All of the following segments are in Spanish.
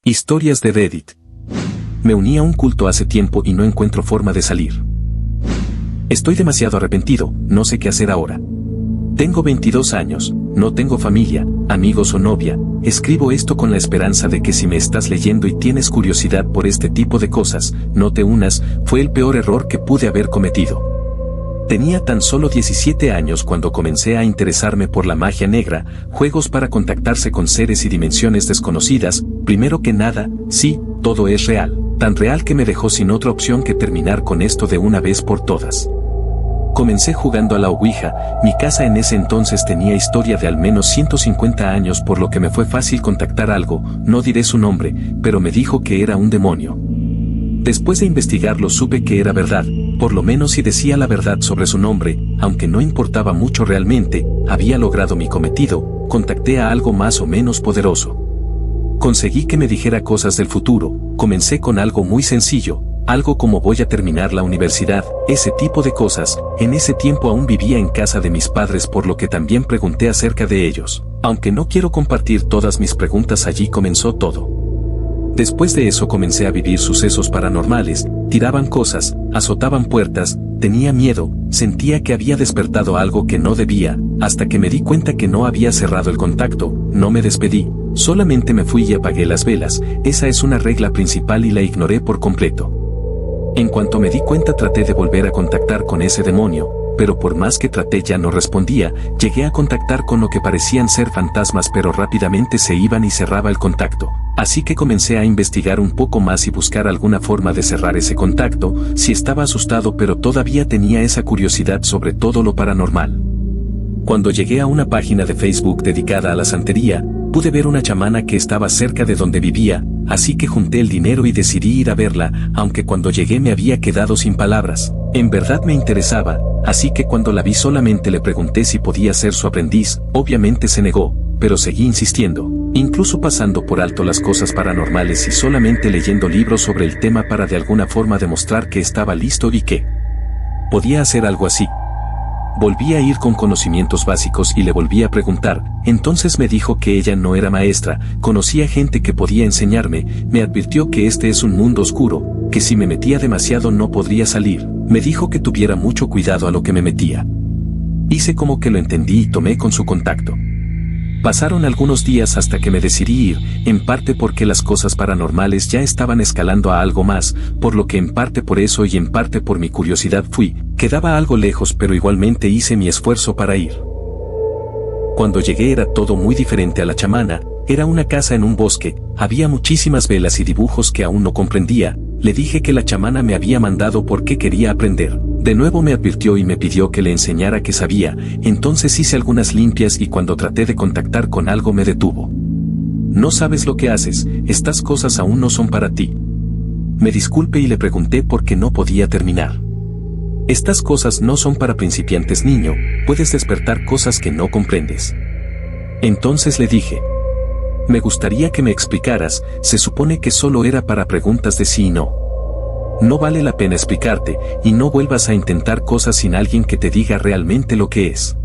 Historias de Reddit. Me uní a un culto hace tiempo y no encuentro forma de salir. Estoy demasiado arrepentido, no sé qué hacer ahora. Tengo 22 años, no tengo familia, amigos o novia. Escribo esto con la esperanza de que si me estás leyendo y tienes curiosidad por este tipo de cosas, no te unas. Fue el peor error que pude haber cometido. Tenía tan solo 17 años cuando comencé a interesarme por la magia negra, juegos para contactarse con seres y dimensiones desconocidas. Primero que nada, sí, todo es real, tan real que me dejó sin otra opción que terminar con esto de una vez por todas. Comencé jugando a la Ouija. Mi casa en ese entonces tenía historia de al menos 150 años, por lo que me fue fácil contactar algo, no diré su nombre, pero me dijo que era un demonio. Después de investigarlo supe que era verdad, por lo menos si decía la verdad sobre su nombre, aunque no importaba mucho realmente. Había logrado mi cometido, contacté a algo más o menos poderoso. Conseguí que me dijera cosas del futuro. Comencé con algo muy sencillo, algo como voy a terminar la universidad, ese tipo de cosas. En ese tiempo aún vivía en casa de mis padres, por lo que también pregunté acerca de ellos. Aunque no quiero compartir todas mis preguntas, allí comenzó todo. Después de eso comencé a vivir sucesos paranormales, tiraban cosas, azotaban puertas, tenía miedo, sentía que había despertado algo que no debía, hasta que me di cuenta que no había cerrado el contacto. No me despedí, solamente me fui y apagué las velas. Esa es una regla principal y la ignoré por completo. En cuanto me di cuenta traté de volver a contactar con ese demonio, pero por más que traté ya no respondía. Llegué a contactar con lo que parecían ser fantasmas, pero rápidamente se iban y cerraba el contacto. Así que comencé a investigar un poco más y buscar alguna forma de cerrar ese contacto. Sí, estaba asustado, pero todavía tenía esa curiosidad sobre todo lo paranormal. Cuando llegué a una página de Facebook dedicada a la santería, pude ver una chamana que estaba cerca de donde vivía, así que junté el dinero y decidí ir a verla, aunque cuando llegué me había quedado sin palabras. En verdad me interesaba, así que cuando la vi solamente le pregunté si podía ser su aprendiz. Obviamente se negó, pero seguí insistiendo, incluso pasando por alto las cosas paranormales y solamente leyendo libros sobre el tema para de alguna forma demostrar que estaba listo y que podía hacer algo así. Volví a ir con conocimientos básicos y le volví a preguntar. Entonces me dijo que ella no era maestra, conocía gente que podía enseñarme. Me advirtió que este es un mundo oscuro, que si me metía demasiado no podría salir. Me dijo que tuviera mucho cuidado a lo que me metía. Hice como que lo entendí y tomé con su contacto. Pasaron algunos días hasta que me decidí ir, en parte porque las cosas paranormales ya estaban escalando a algo más, por lo que en parte por eso y en parte por mi curiosidad fui. Quedaba algo lejos, pero igualmente hice mi esfuerzo para ir. Cuando llegué era todo muy diferente a la chamana. Era una casa en un bosque, había muchísimas velas y dibujos que aún no comprendía. Le dije que la chamana me había mandado porque quería aprender. De nuevo me advirtió y me pidió que le enseñara que sabía. Entonces hice algunas limpias y cuando traté de contactar con algo me detuvo. No sabes lo que haces, estas cosas aún no son para ti. Me disculpé y le pregunté por qué no podía terminar. Estas cosas no son para principiantes, niño, puedes despertar cosas que no comprendes. Entonces le dije, me gustaría que me explicaras. Se supone que solo era para preguntas de sí y no. No vale la pena explicarte, y no vuelvas a intentar cosas sin alguien que te diga realmente lo que es.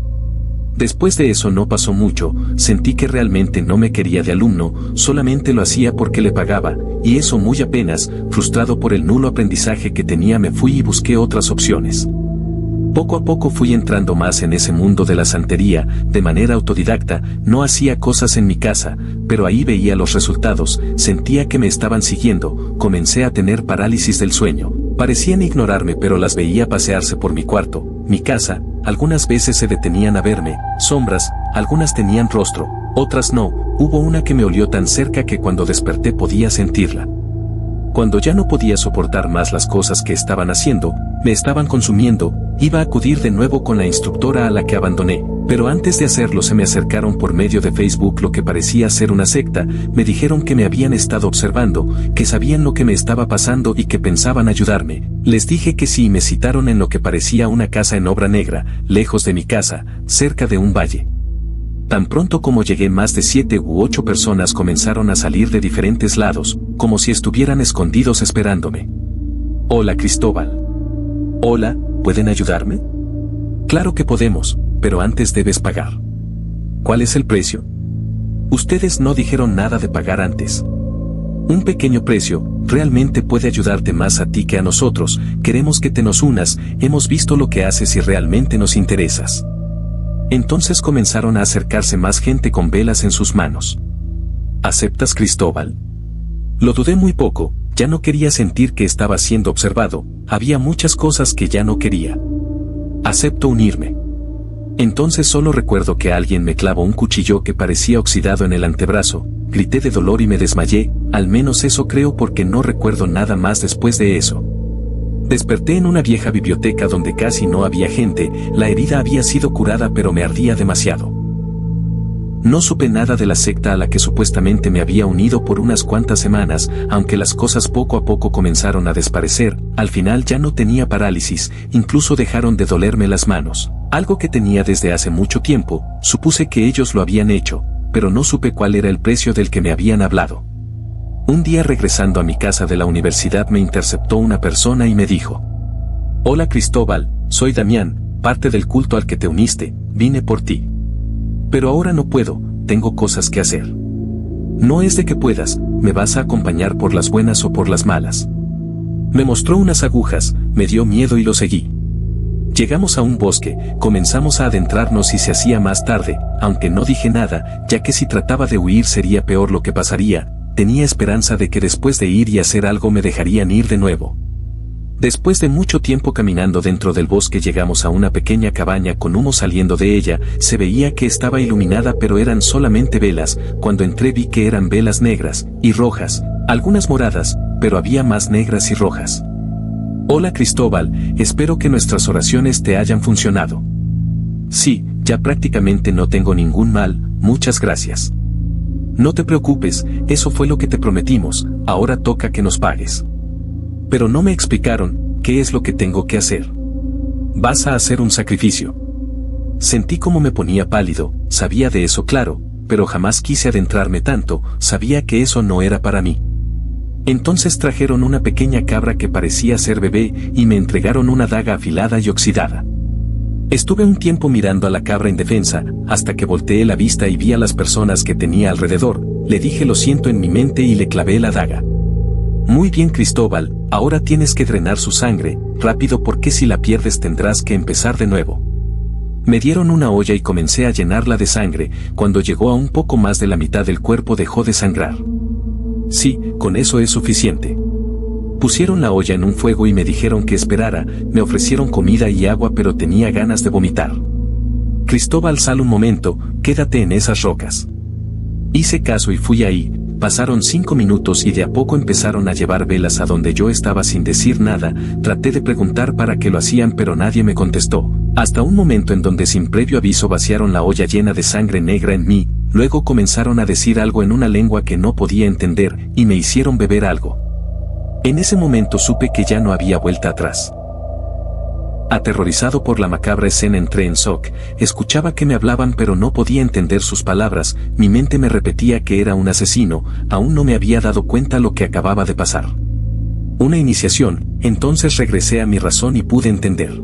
Después de eso no pasó mucho, sentí que realmente no me quería de alumno, solamente lo hacía porque le pagaba, y eso muy apenas. Frustrado por el nulo aprendizaje que tenía me fui y busqué otras opciones. Poco a poco fui entrando más en ese mundo de la santería, de manera autodidacta. No hacía cosas en mi casa, pero ahí veía los resultados, sentía que me estaban siguiendo. Comencé a tener parálisis del sueño. Parecían ignorarme, pero las veía pasearse por mi cuarto, mi casa. Algunas veces se detenían a verme, sombras, algunas tenían rostro, otras no. Hubo una que me olió tan cerca que cuando desperté podía sentirla. Cuando ya no podía soportar más las cosas que estaban haciendo, me estaban consumiendo, iba a acudir de nuevo con la instructora a la que abandoné, pero antes de hacerlo se me acercaron por medio de Facebook lo que parecía ser una secta. Me dijeron que me habían estado observando, que sabían lo que me estaba pasando y que pensaban ayudarme. Les dije que sí y me citaron en lo que parecía una casa en obra negra, lejos de mi casa, cerca de un valle. Tan pronto como llegué, más de 7 u 8 personas comenzaron a salir de diferentes lados, como si estuvieran escondidos esperándome. Hola Cristóbal. Hola, ¿pueden ayudarme? Claro que podemos, pero antes debes pagar. ¿Cuál es el precio? Ustedes no dijeron nada de pagar antes. Un pequeño precio realmente puede ayudarte más a ti que a nosotros. Queremos que te nos unas, hemos visto lo que haces y realmente nos interesas. Entonces comenzaron a acercarse más gente con velas en sus manos. ¿Aceptas, Cristóbal? Lo dudé muy poco, ya no quería sentir que estaba siendo observado, había muchas cosas que ya no quería. Acepto unirme. Entonces solo recuerdo que alguien me clavó un cuchillo que parecía oxidado en el antebrazo, grité de dolor y me desmayé, al menos eso creo porque no recuerdo nada más después de eso. Desperté en una vieja biblioteca donde casi no había gente, la herida había sido curada pero me ardía demasiado. No supe nada de la secta a la que supuestamente me había unido por unas cuantas semanas, aunque las cosas poco a poco comenzaron a desaparecer, al final ya no tenía parálisis, incluso dejaron de dolerme las manos, algo que tenía desde hace mucho tiempo, supuse que ellos lo habían hecho, pero no supe cuál era el precio del que me habían hablado. Un día regresando a mi casa de la universidad me interceptó una persona y me dijo: «Hola Cristóbal, soy Damián, parte del culto al que te uniste, vine por ti. Pero ahora no puedo, tengo cosas que hacer». «No es de que puedas, me vas a acompañar por las buenas o por las malas». Me mostró unas agujas, me dio miedo y lo seguí. Llegamos a un bosque, comenzamos a adentrarnos y se hacía más tarde, aunque no dije nada, ya que si trataba de huir sería peor lo que pasaría, tenía esperanza de que después de ir y hacer algo me dejarían ir de nuevo. Después de mucho tiempo caminando dentro del bosque llegamos a una pequeña cabaña con humo saliendo de ella, se veía que estaba iluminada pero eran solamente velas, cuando entré vi que eran velas negras y rojas, algunas moradas, pero había más negras y rojas. «Hola Cristóbal, espero que nuestras oraciones te hayan funcionado». «Sí, ya prácticamente no tengo ningún mal, muchas gracias». «No te preocupes, eso fue lo que te prometimos, ahora toca que nos pagues». «Pero no me explicaron, ¿qué es lo que tengo que hacer?» «Vas a hacer un sacrificio». Sentí como me ponía pálido, sabía de eso claro, pero jamás quise adentrarme tanto, sabía que eso no era para mí. Entonces trajeron una pequeña cabra que parecía ser bebé y me entregaron una daga afilada y oxidada. Estuve un tiempo mirando a la cabra indefensa, hasta que volteé la vista y vi a las personas que tenía alrededor, le dije lo siento en mi mente y le clavé la daga. «Muy bien Cristóbal, ahora tienes que drenar su sangre, rápido porque si la pierdes tendrás que empezar de nuevo». Me dieron una olla y comencé a llenarla de sangre, cuando llegó a un poco más de la mitad del cuerpo dejó de sangrar. «Sí, con eso es suficiente». Pusieron la olla en un fuego y me dijeron que esperara, me ofrecieron comida y agua pero tenía ganas de vomitar. «Cristóbal, sal un momento, quédate en esas rocas». Hice caso y fui ahí, pasaron 5 minutos y de a poco empezaron a llevar velas a donde yo estaba sin decir nada, traté de preguntar para qué lo hacían pero nadie me contestó, hasta un momento en donde sin previo aviso vaciaron la olla llena de sangre negra en mí, luego comenzaron a decir algo en una lengua que no podía entender y me hicieron beber algo. En ese momento supe que ya no había vuelta atrás. Aterrorizado por la macabra escena entré en shock, escuchaba que me hablaban pero no podía entender sus palabras, mi mente me repetía que era un asesino, aún no me había dado cuenta lo que acababa de pasar. Una iniciación, entonces regresé a mi razón y pude entender.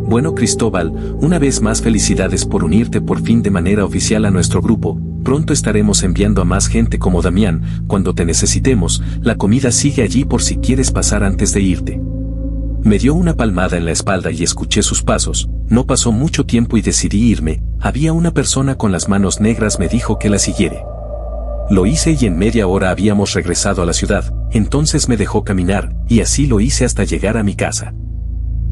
Bueno Cristóbal, una vez más felicidades por unirte por fin de manera oficial a nuestro grupo, pronto estaremos enviando a más gente como Damián, cuando te necesitemos, la comida sigue allí por si quieres pasar antes de irte. Me dio una palmada en la espalda y escuché sus pasos, no pasó mucho tiempo y decidí irme, había una persona con las manos negras me dijo que la siguiera. Lo hice y en media hora habíamos regresado a la ciudad, entonces me dejó caminar, y así lo hice hasta llegar a mi casa.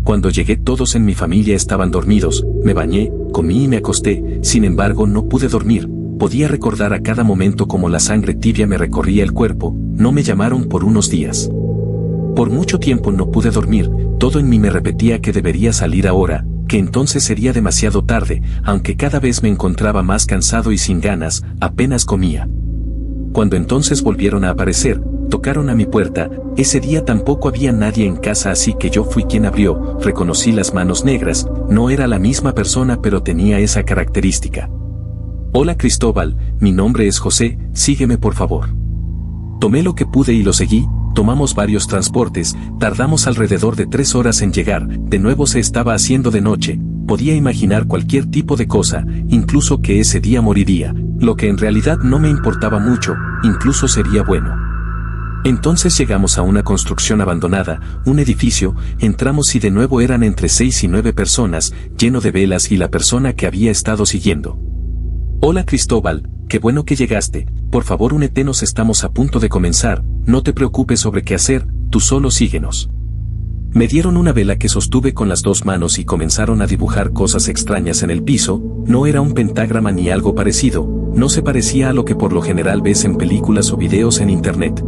Cuando llegué todos en mi familia estaban dormidos, me bañé, comí y me acosté, sin embargo no pude dormir, podía recordar a cada momento como la sangre tibia me recorría el cuerpo, no me llamaron por unos días. Por mucho tiempo no pude dormir, todo en mí me repetía que debería salir ahora, que entonces sería demasiado tarde, aunque cada vez me encontraba más cansado y sin ganas, apenas comía. Cuando entonces volvieron a aparecer, tocaron a mi puerta, ese día tampoco había nadie en casa así que yo fui quien abrió, reconocí las manos negras, no era la misma persona pero tenía esa característica. «Hola Cristóbal, mi nombre es José, sígueme por favor». Tomé lo que pude y lo seguí, tomamos varios transportes, tardamos alrededor de 3 horas en llegar, de nuevo se estaba haciendo de noche, podía imaginar cualquier tipo de cosa, incluso que ese día moriría, lo que en realidad no me importaba mucho, incluso sería bueno. Entonces llegamos a una construcción abandonada, un edificio, entramos y de nuevo eran entre 6 y 9 personas, lleno de velas y la persona que había estado siguiendo. Hola Cristóbal, qué bueno que llegaste, por favor únetenos, estamos a punto de comenzar, no te preocupes sobre qué hacer, tú solo síguenos. Me dieron una vela que sostuve con las 2 manos y comenzaron a dibujar cosas extrañas en el piso, no era un pentagrama ni algo parecido, no se parecía a lo que por lo general ves en películas o videos en internet.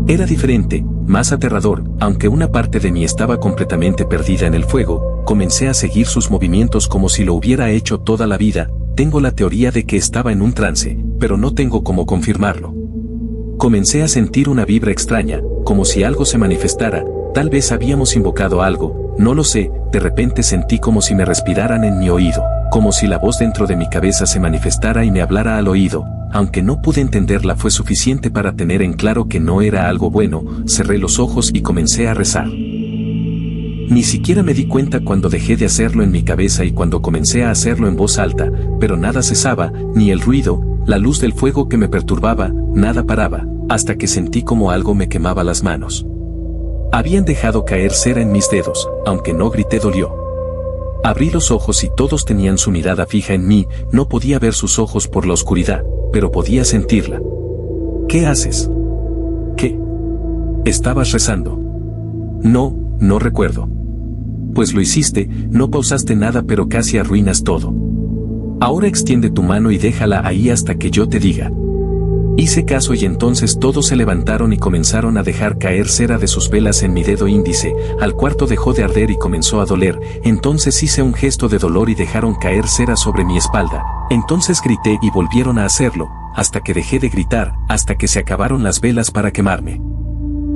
Era diferente, más aterrador, aunque una parte de mí estaba completamente perdida en el fuego, comencé a seguir sus movimientos como si lo hubiera hecho toda la vida, tengo la teoría de que estaba en un trance, pero no tengo cómo confirmarlo. Comencé a sentir una vibra extraña, como si algo se manifestara, tal vez habíamos invocado algo, no lo sé, de repente sentí como si me respiraran en mi oído, como si la voz dentro de mi cabeza se manifestara y me hablara al oído, aunque no pude entenderla fue suficiente para tener en claro que no era algo bueno, cerré los ojos y comencé a rezar. Ni siquiera me di cuenta cuando dejé de hacerlo en mi cabeza y cuando comencé a hacerlo en voz alta, pero nada cesaba, ni el ruido, la luz del fuego que me perturbaba, nada paraba, hasta que sentí como algo me quemaba las manos. Habían dejado caer cera en mis dedos, aunque no grité dolió. Abrí los ojos y todos tenían su mirada fija en mí, no podía ver sus ojos por la oscuridad, pero podía sentirla. ¿Qué haces? ¿Qué? ¿Estabas rezando? No recuerdo. Pues lo hiciste, no pausaste nada pero casi arruinas todo. Ahora extiende tu mano y déjala ahí hasta que yo te diga. Hice caso y entonces todos se levantaron y comenzaron a dejar caer cera de sus velas en mi dedo índice, al cuarto dejó de arder y comenzó a doler, entonces hice un gesto de dolor y dejaron caer cera sobre mi espalda, entonces grité y volvieron a hacerlo, hasta que dejé de gritar, hasta que se acabaron las velas para quemarme.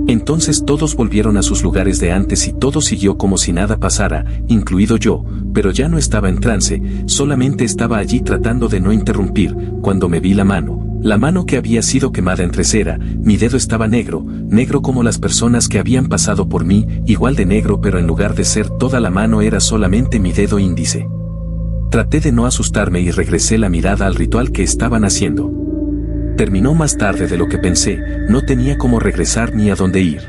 Entonces todos volvieron a sus lugares de antes y todo siguió como si nada pasara, incluido yo, pero ya no estaba en trance, solamente estaba allí tratando de no interrumpir, cuando me vi la mano que había sido quemada entre cera, mi dedo estaba negro, negro como las personas que habían pasado por mí, igual de negro pero en lugar de ser toda la mano era solamente mi dedo índice. Traté de no asustarme y regresé la mirada al ritual que estaban haciendo. Terminó más tarde de lo que pensé, no tenía cómo regresar ni a dónde ir.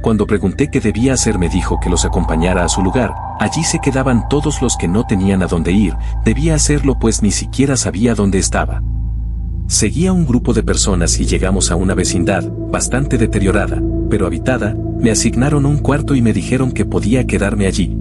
Cuando pregunté qué debía hacer me dijo que los acompañara a su lugar, allí se quedaban todos los que no tenían a dónde ir, debía hacerlo pues ni siquiera sabía dónde estaba. Seguía un grupo de personas y llegamos a una vecindad, bastante deteriorada, pero habitada, me asignaron un cuarto y me dijeron que podía quedarme allí.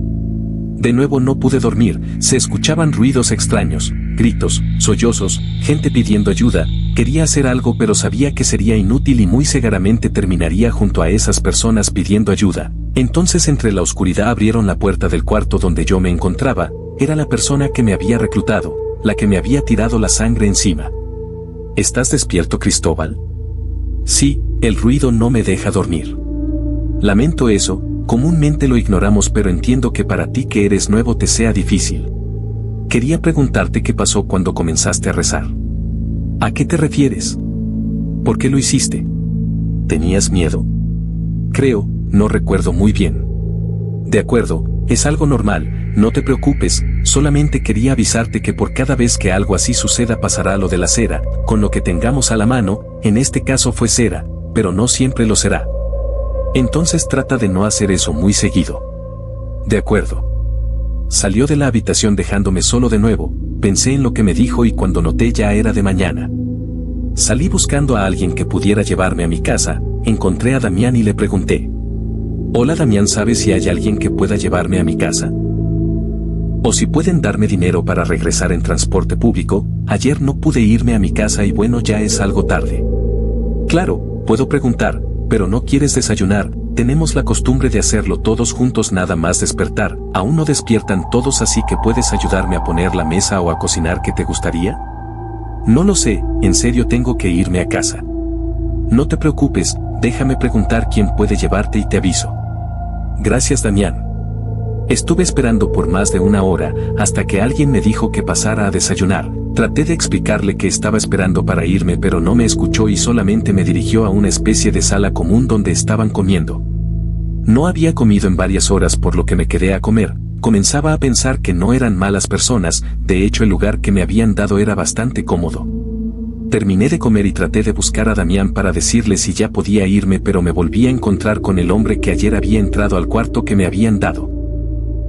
De nuevo no pude dormir, se escuchaban ruidos extraños, gritos, sollozos, gente pidiendo ayuda, quería hacer algo pero sabía que sería inútil y muy seguramente terminaría junto a esas personas pidiendo ayuda. Entonces entre la oscuridad abrieron la puerta del cuarto donde yo me encontraba, era la persona que me había reclutado, la que me había tirado la sangre encima. ¿Estás despierto, Cristóbal? Sí, el ruido no me deja dormir. Lamento eso, comúnmente lo ignoramos pero entiendo que para ti que eres nuevo te sea difícil. Quería preguntarte qué pasó cuando comenzaste a rezar. ¿A qué te refieres? ¿Por qué lo hiciste? ¿Tenías miedo? Creo, no recuerdo muy bien. De acuerdo, es algo normal, no te preocupes, solamente quería avisarte que por cada vez que algo así suceda pasará lo de la cera, con lo que tengamos a la mano, en este caso fue cera, pero no siempre lo será. Entonces trata de no hacer eso muy seguido. De acuerdo. Salió de la habitación dejándome solo de nuevo, pensé en lo que me dijo y cuando noté ya era de mañana. Salí buscando a alguien que pudiera llevarme a mi casa, encontré a Damián y le pregunté. Hola Damián, ¿sabes si hay alguien que pueda llevarme a mi casa? O si pueden darme dinero para regresar en transporte público, ayer no pude irme a mi casa y bueno ya es algo tarde. Claro, puedo preguntar, pero no quieres desayunar, tenemos la costumbre de hacerlo todos juntos nada más despertar, aún no despiertan todos así que puedes ayudarme a poner la mesa o a cocinar, ¿qué te gustaría? No lo sé, en serio tengo que irme a casa. No te preocupes, déjame preguntar quién puede llevarte y te aviso. Gracias Damián. Estuve esperando por más de una hora, hasta que alguien me dijo que pasara a desayunar. Traté de explicarle que estaba esperando para irme pero no me escuchó y solamente me dirigió a una especie de sala común donde estaban comiendo. No había comido en varias horas por lo que me quedé a comer, comenzaba a pensar que no eran malas personas, de hecho el lugar que me habían dado era bastante cómodo. Terminé de comer y traté de buscar a Damián para decirle si ya podía irme, pero me volví a encontrar con el hombre que ayer había entrado al cuarto que me habían dado.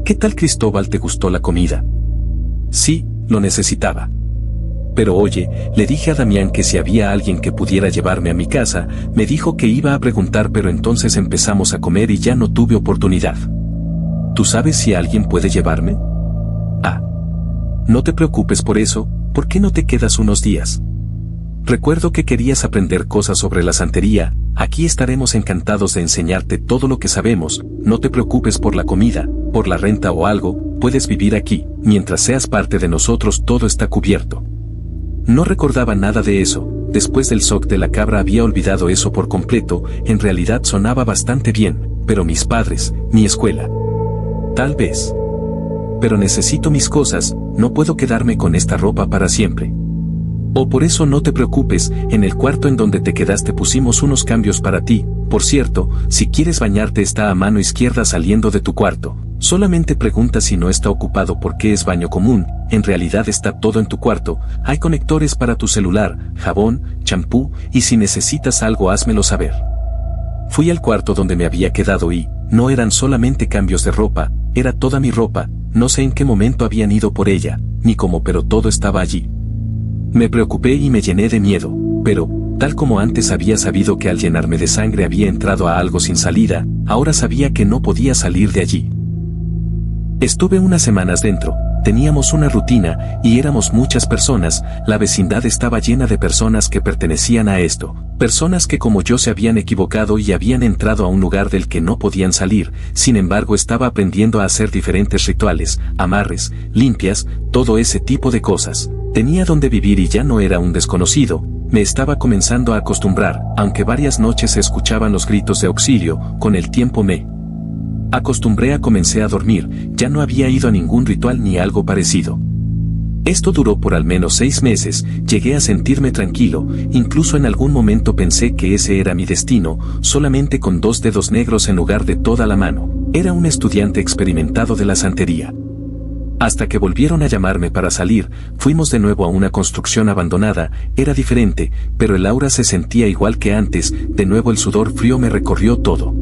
¿Qué tal, Cristóbal? ¿Te gustó la comida? Sí, lo necesitaba. Pero oye, le dije a Damián que si había alguien que pudiera llevarme a mi casa, me dijo que iba a preguntar, pero entonces empezamos a comer y ya no tuve oportunidad. ¿Tú sabes si alguien puede llevarme? Ah. No te preocupes por eso, ¿por qué no te quedas unos días? Recuerdo que querías aprender cosas sobre la santería, aquí estaremos encantados de enseñarte todo lo que sabemos, no te preocupes por la comida, por la renta o algo, puedes vivir aquí, mientras seas parte de nosotros todo está cubierto. No recordaba nada de eso, después del shock de la cabra había olvidado eso por completo, en realidad sonaba bastante bien, pero mis padres, mi escuela. Tal vez. Pero necesito mis cosas, no puedo quedarme con esta ropa para siempre. O por eso no te preocupes, en el cuarto en donde te quedaste pusimos unos cambios para ti, por cierto, si quieres bañarte está a mano izquierda saliendo de tu cuarto, solamente pregunta si no está ocupado porque es baño común, en realidad está todo en tu cuarto, hay conectores para tu celular, jabón, champú, y si necesitas algo házmelo saber. Fui al cuarto donde me había quedado y, no eran solamente cambios de ropa, era toda mi ropa, no sé en qué momento habían ido por ella, ni cómo, pero todo estaba allí. Me preocupé y me llené de miedo, pero, tal como antes había sabido que al llenarme de sangre había entrado a algo sin salida, ahora sabía que no podía salir de allí. Estuve unas semanas dentro, teníamos una rutina, y éramos muchas personas, la vecindad estaba llena de personas que pertenecían a esto, personas que como yo se habían equivocado y habían entrado a un lugar del que no podían salir, sin embargo estaba aprendiendo a hacer diferentes rituales, amarres, limpias, todo ese tipo de cosas. Tenía donde vivir y ya no era un desconocido, me estaba comenzando a acostumbrar, aunque varias noches se escuchaban los gritos de auxilio, con el tiempo me acostumbré comencé a dormir, ya no había ido a ningún ritual ni algo parecido. Esto duró por al menos 6 meses, llegué a sentirme tranquilo, incluso en algún momento pensé que ese era mi destino, solamente con 2 dedos negros en lugar de toda la mano, era un estudiante experimentado de la santería. Hasta que volvieron a llamarme para salir, fuimos de nuevo a una construcción abandonada, era diferente, pero el aura se sentía igual que antes, de nuevo el sudor frío me recorrió todo.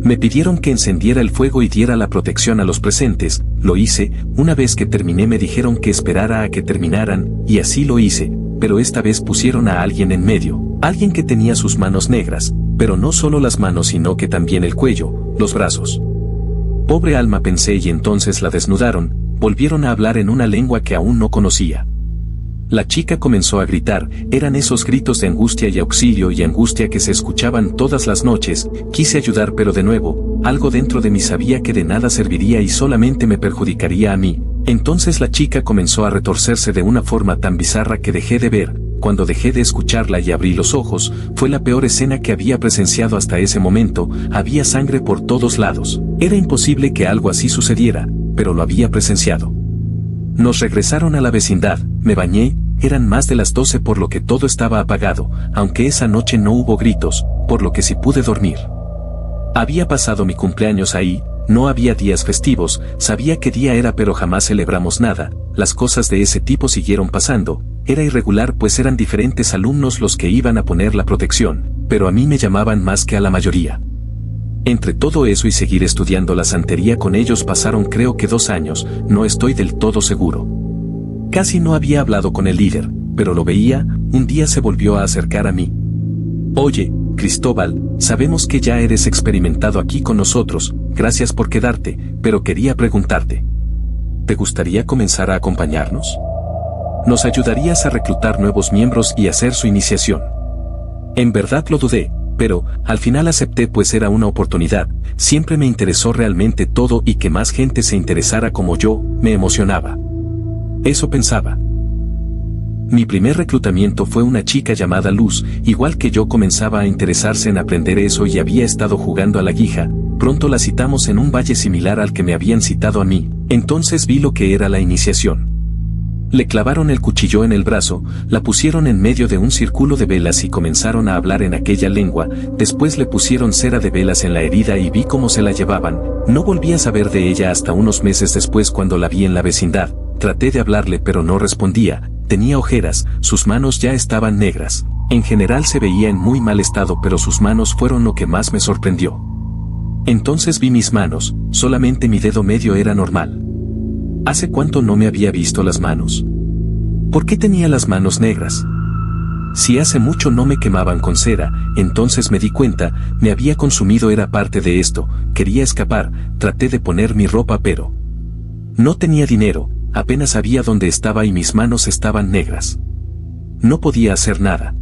Me pidieron que encendiera el fuego y diera la protección a los presentes, lo hice, una vez que terminé me dijeron que esperara a que terminaran, y así lo hice, pero esta vez pusieron a alguien en medio, alguien que tenía sus manos negras, pero no solo las manos sino que también el cuello, los brazos. Pobre alma pensé y entonces la desnudaron, volvieron a hablar en una lengua que aún no conocía. La chica comenzó a gritar, eran esos gritos de angustia y auxilio y angustia que se escuchaban todas las noches, quise ayudar pero de nuevo, algo dentro de mí sabía que de nada serviría y solamente me perjudicaría a mí. Entonces la chica comenzó a retorcerse de una forma tan bizarra que dejé de ver, cuando dejé de escucharla y abrí los ojos, fue la peor escena que había presenciado hasta ese momento, había sangre por todos lados, era imposible que algo así sucediera, pero lo había presenciado. Nos regresaron a la vecindad, me bañé, eran más de las 12 por lo que todo estaba apagado, aunque esa noche no hubo gritos, por lo que sí pude dormir. Había pasado mi cumpleaños ahí, no había días festivos, sabía qué día era pero jamás celebramos nada, las cosas de ese tipo siguieron pasando, era irregular pues eran diferentes alumnos los que iban a poner la protección, pero a mí me llamaban más que a la mayoría. Entre todo eso y seguir estudiando la santería con ellos pasaron creo que 2 años, no estoy del todo seguro. Casi no había hablado con el líder, pero lo veía, un día se volvió a acercar a mí. Oye, Cristóbal, sabemos que ya eres experimentado aquí con nosotros, gracias por quedarte, pero quería preguntarte. ¿Te gustaría comenzar a acompañarnos? Nos ayudarías a reclutar nuevos miembros y hacer su iniciación. En verdad lo dudé, pero al final acepté pues era una oportunidad, siempre me interesó realmente todo y que más gente se interesara como yo, me emocionaba. Eso pensaba. Mi primer reclutamiento fue una chica llamada Luz, igual que yo comenzaba a interesarse en aprender eso y había estado jugando a la guija, pronto la citamos en un valle similar al que me habían citado a mí, entonces vi lo que era la iniciación. Le clavaron el cuchillo en el brazo, la pusieron en medio de un círculo de velas y comenzaron a hablar en aquella lengua, después le pusieron cera de velas en la herida y vi cómo se la llevaban, no volví a saber de ella hasta unos meses después cuando la vi en la vecindad, traté de hablarle pero no respondía, tenía ojeras, sus manos ya estaban negras. En general se veía en muy mal estado, pero sus manos fueron lo que más me sorprendió. Entonces vi mis manos, solamente mi dedo medio era normal. ¿Hace cuánto no me había visto las manos? ¿Por qué tenía las manos negras? Si hace mucho no me quemaban con cera, entonces me di cuenta, me había consumido, era parte de esto, quería escapar, traté de poner mi ropa pero no tenía dinero, apenas sabía dónde estaba y mis manos estaban negras. No podía hacer nada.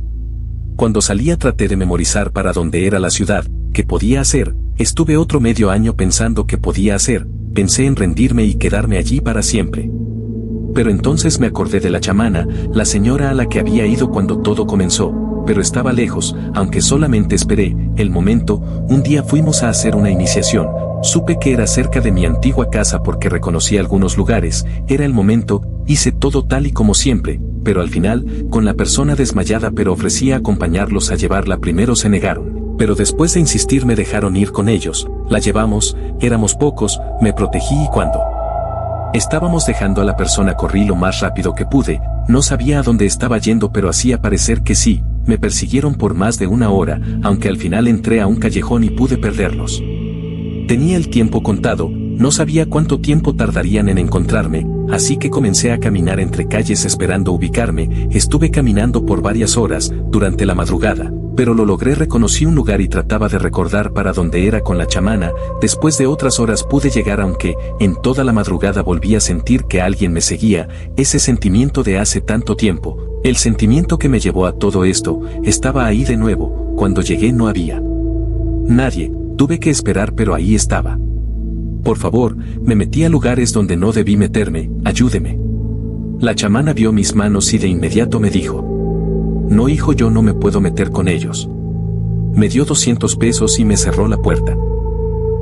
Cuando salía traté de memorizar para dónde era la ciudad, qué podía hacer, estuve otro medio año pensando qué podía hacer, pensé en rendirme y quedarme allí para siempre. Pero entonces me acordé de la chamana, la señora a la que había ido cuando todo comenzó, pero estaba lejos, aunque solamente esperé el momento. Un día fuimos a hacer una iniciación, supe que era cerca de mi antigua casa porque reconocí algunos lugares, era el momento, hice todo tal y como siempre, pero al final, con la persona desmayada, pero ofrecí acompañarlos a llevarla, primero se negaron, pero después de insistir me dejaron ir con ellos, la llevamos, éramos pocos, me protegí y cuando estábamos dejando a la persona corrí lo más rápido que pude, no sabía a dónde estaba yendo pero hacía parecer que sí, me persiguieron por más de una hora, aunque al final entré a un callejón y pude perderlos. Tenía el tiempo contado, no sabía cuánto tiempo tardarían en encontrarme, así que comencé a caminar entre calles esperando ubicarme, estuve caminando por varias horas, durante la madrugada, pero lo logré, reconocí un lugar y trataba de recordar para dónde era con la chamana, después de otras horas pude llegar aunque, en toda la madrugada volví a sentir que alguien me seguía, ese sentimiento de hace tanto tiempo, el sentimiento que me llevó a todo esto, estaba ahí de nuevo, cuando llegué no había nadie, tuve que esperar pero ahí estaba. Por favor, me metí a lugares donde no debí meterme, ayúdeme. La chamana vio mis manos y de inmediato me dijo: no hijo, yo no me puedo meter con ellos. Me dio 200 pesos y me cerró la puerta.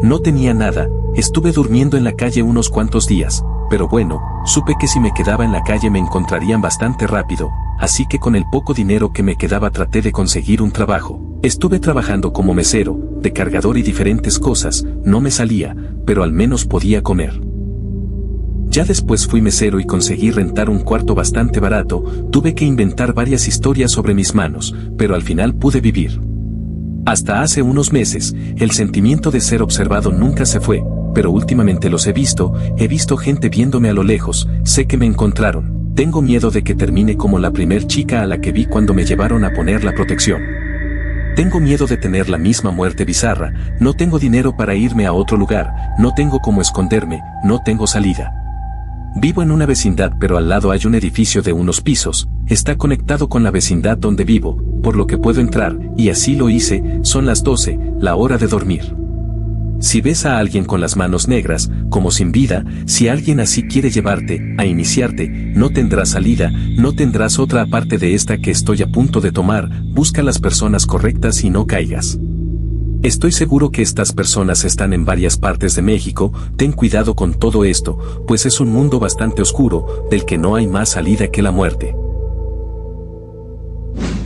No tenía nada, estuve durmiendo en la calle unos cuantos días, pero bueno, supe que si me quedaba en la calle me encontrarían bastante rápido, así que con el poco dinero que me quedaba traté de conseguir un trabajo. Estuve trabajando como mesero, de cargador y diferentes cosas, no me salía, pero al menos podía comer. Ya después fui mesero y conseguí rentar un cuarto bastante barato, tuve que inventar varias historias sobre mis manos, pero al final pude vivir. Hasta hace unos meses, el sentimiento de ser observado nunca se fue, pero últimamente los he visto gente viéndome a lo lejos, sé que me encontraron, tengo miedo de que termine como la primer chica a la que vi cuando me llevaron a poner la protección. Tengo miedo de tener la misma muerte bizarra, no tengo dinero para irme a otro lugar, no tengo cómo esconderme, no tengo salida. Vivo en una vecindad pero al lado hay un edificio de unos pisos, está conectado con la vecindad donde vivo, por lo que puedo entrar, y así lo hice, son las 12, la hora de dormir. Si ves a alguien con las manos negras, como sin vida, si alguien así quiere llevarte, a iniciarte, no tendrás salida, no tendrás otra aparte de esta que estoy a punto de tomar, busca las personas correctas y no caigas. Estoy seguro que estas personas están en varias partes de México, ten cuidado con todo esto, pues es un mundo bastante oscuro, del que no hay más salida que la muerte.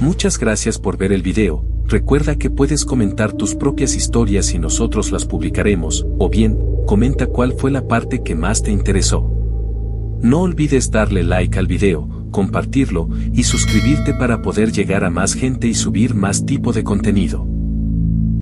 Muchas gracias por ver el video, recuerda que puedes comentar tus propias historias y nosotros las publicaremos, o bien, comenta cuál fue la parte que más te interesó. No olvides darle like al video, compartirlo, y suscribirte para poder llegar a más gente y subir más tipo de contenido.